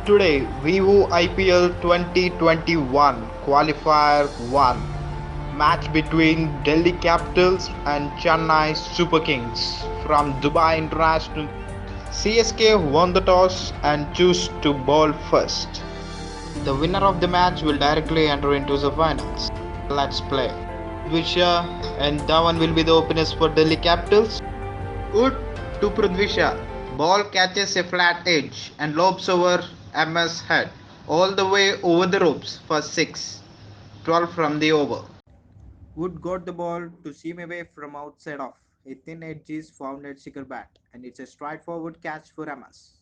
Today, Vivo IPL 2021 Qualifier 1 match between Delhi Capitals and Chennai Super Kings from Dubai International. CSK won the toss and chose to bowl first. The winner of the match will directly enter into the finals. Let's play. Visha and Dhawan will be the openers for Delhi Capitals. Wood to Prithvisha. Ball catches a flat edge and lobs over MS head all the way over the ropes for 6. 12 from the over. Wood got the ball to seam away from outside off. A thin edge is found at Shikhar bat and it's a straightforward catch for MS.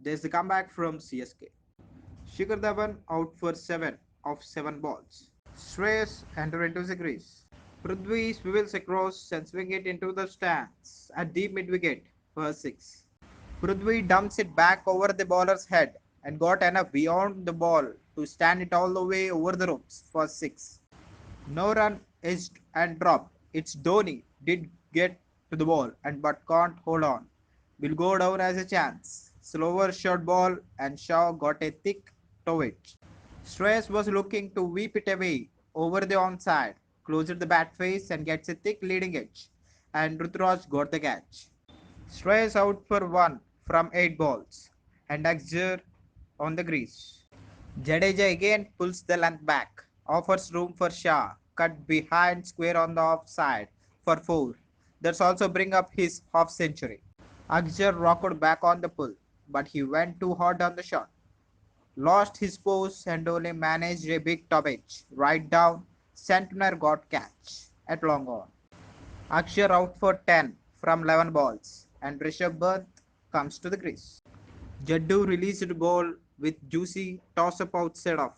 There's the comeback from CSK. Shikhar Dhawan out for 7 of 7 balls. Shreyas enter into the crease. Prithvi swivels across and swing it into the stands at deep mid wicket for 6. Prithvi dumps it back over the bowler's head and got enough beyond the ball to stand it all the way over the ropes for 6. No run edged and dropped. It's Dhoni did get to the ball and but can't hold on. Will go down as a chance. Slower short ball and Shaw got a thick toe it. Shreyas was looking to whip it away over the onside, closed the bat face and gets a thick leading edge, and Ruturaj got the catch. Shreyas out for 1 from 8 balls, and Axer on the crease. Jadeja again pulls the length back, offers room for Shah, cut behind square on the offside for 4. That's also bring up his half century. Axer rocked back on the pull, but he went too hard on the shot. Lost his post and only managed a big top edge. Right down, Centenar got catch at long on. Akshar out for 10 from 11 balls and Rishabh Pant comes to the crease. Jaddu released ball with juicy toss up outside off.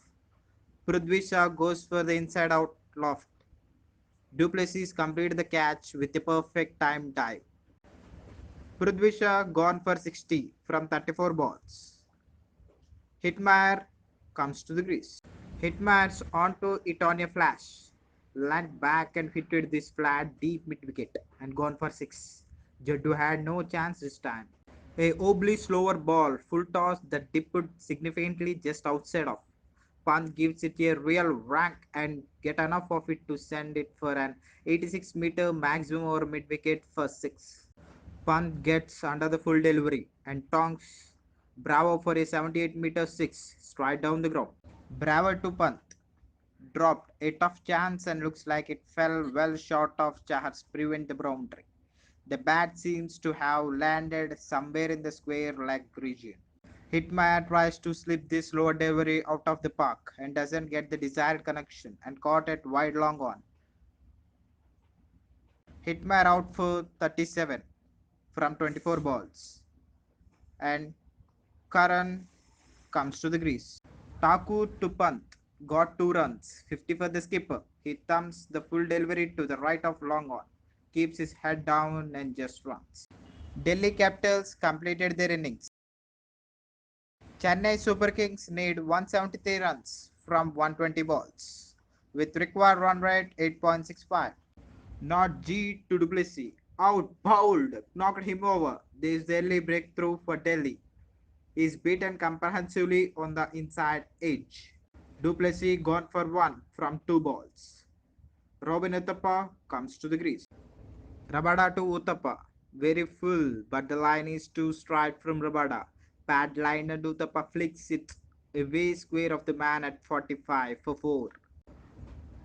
Prithvi Shah goes for the inside out loft. Duplessis completed the catch with a perfect time dive. Prithvi Shah gone for 60 from 34 balls. Hitmaier comes to the crease. Hitmaier onto it on a flash. Land back and fitted this flat deep mid wicket and gone for 6. Jaddu had no chance this time. A oblique slower ball, full toss that dipped significantly just outside of. Pant gives it a real rank and get enough of it to send it for an 86-meter maximum over mid wicket for 6. Pant gets under the full delivery and tonks Bravo for a 78-meter 6 straight down the ground. Bravo to Pant. Dropped a tough chance and looks like it fell well short of Chahar's prevent the boundary. The bat seems to have landed somewhere in the square leg region. Hitmaier tries to slip this lower delivery out of the park and doesn't get the desired connection and caught it wide long on. Hitmaier out for 37 from 24 balls and Karan comes to the crease. Thakur to Pant got 2 runs, 50 for the skipper. He thumbs the full delivery to the right of long on, keeps his head down and just runs. Delhi Capitals completed their innings. Chennai Super Kings need 173 runs from 120 balls, with required run rate 8.65. Not G to Duplessis. Out, bowled, knocked him over. This Delhi breakthrough for Delhi is beaten comprehensively on the inside edge. Duplessis gone for 1 from 2 balls. Robin Uthappa comes to the crease. Rabada to Uthappa. Very full, but the line is too straight from Rabada. Pad liner Uthappa flicks it away square of the man at 45 for 4.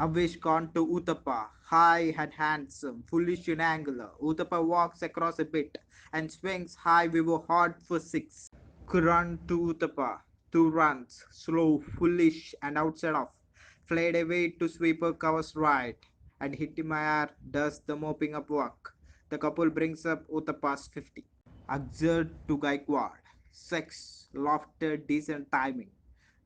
Avish gone to Uthappa. High head handsome, foolish and angular. Uthappa walks across a bit and swings high Vivo hard for 6. Kuran to Uthappa. 2 runs. Slow, foolish and outside off. Flayed away to sweeper covers right. And Hittimayar does the mopping up work. The couple brings up Uthappa's 50. Axer to Gaikwad. 6. Lofted decent timing.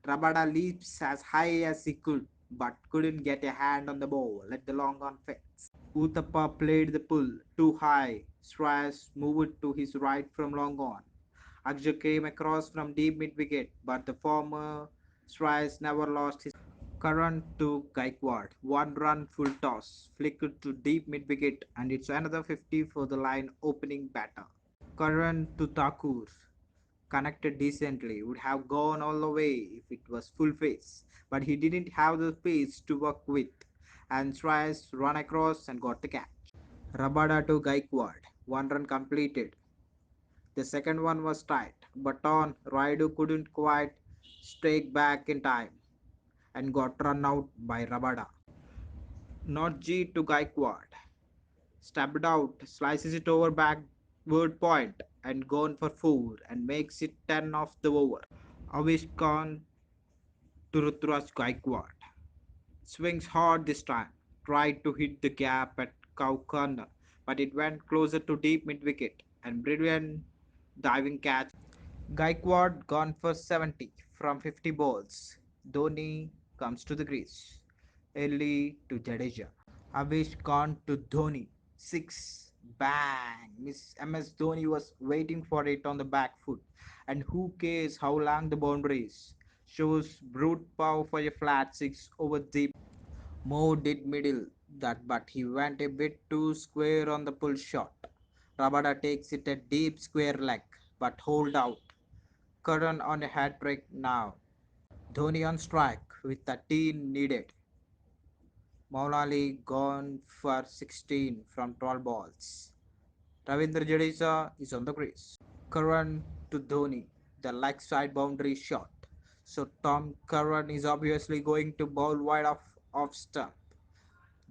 Rabada leaps as high as he could, but couldn't get a hand on the ball at the long on fence. Uthappa played the pull too high. Shreyas moved to his right from long on. Akshar came across from deep mid wicket, but the former Shreyas never lost his current to Gaikwad. 1 run full toss, flicked to deep mid wicket, and it's another 50 for the line opening batter. Current to Thakur. connected decently, would have gone all the way if it was full face. But he didn't have the pace to work with, and Shreyas ran across and got the catch. Rabada to Gaikwad, one run completed. The second one was tight, but on Raidu couldn't quite strike back in time and got run out by Rabada. Not G to Gaikwad. Stabbed out, slices it over backward point and gone for 4 and makes it 10 off the over. Avish Khan to Rutraj Gaikwad. Swings hard this time. Tried to hit the gap at cow corner, but it went closer to deep mid wicket and brilliant diving catch. Gaikwad gone for 70 from 50 balls. Dhoni comes to the crease. Early to Jadeja. Avish Khan to Dhoni. 6. Bang! Miss MS Dhoni was waiting for it on the back foot. And who cares how long the boundary is? Shows brute power for a flat 6 over deep. Moore did middle that, but he went a bit too square on the pull shot. Rabada takes it a deep square leg, but hold out. Curran on a hat trick now. Dhoni on strike with 13 needed. Maulali gone for 16 from 12 balls. Ravindra Jadeja is on the crease. Curran to Dhoni, the leg side boundary shot. So Tom Curran is obviously going to bowl wide off stump.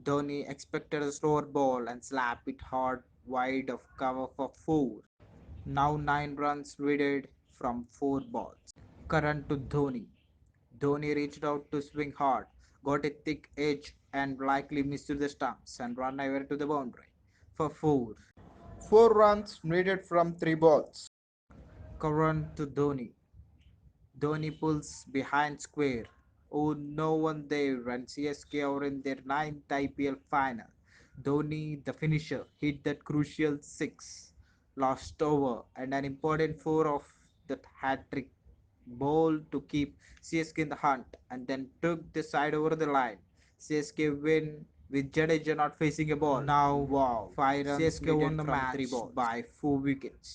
Dhoni expected a slower ball and slap it hard wide of cover for 4. Now 9 runs needed from 4 balls. Curran to Dhoni. Dhoni reached out to swing hard, got a thick edge and likely missed the stumps and ran away to the boundary for 4. 4 runs needed from 3 balls. Curran to Dhoni. Dhoni pulls behind square. Oh, no one there and CSK are in their 9th IPL final. Dhoni, the finisher, hit that crucial 6 last over and an important 4 of that hat trick ball to keep CSK in the hunt and then took the side over the line. CSK win with Jadeja not facing a ball. Now, wow, 5 runs CSK won the match by 4 wickets.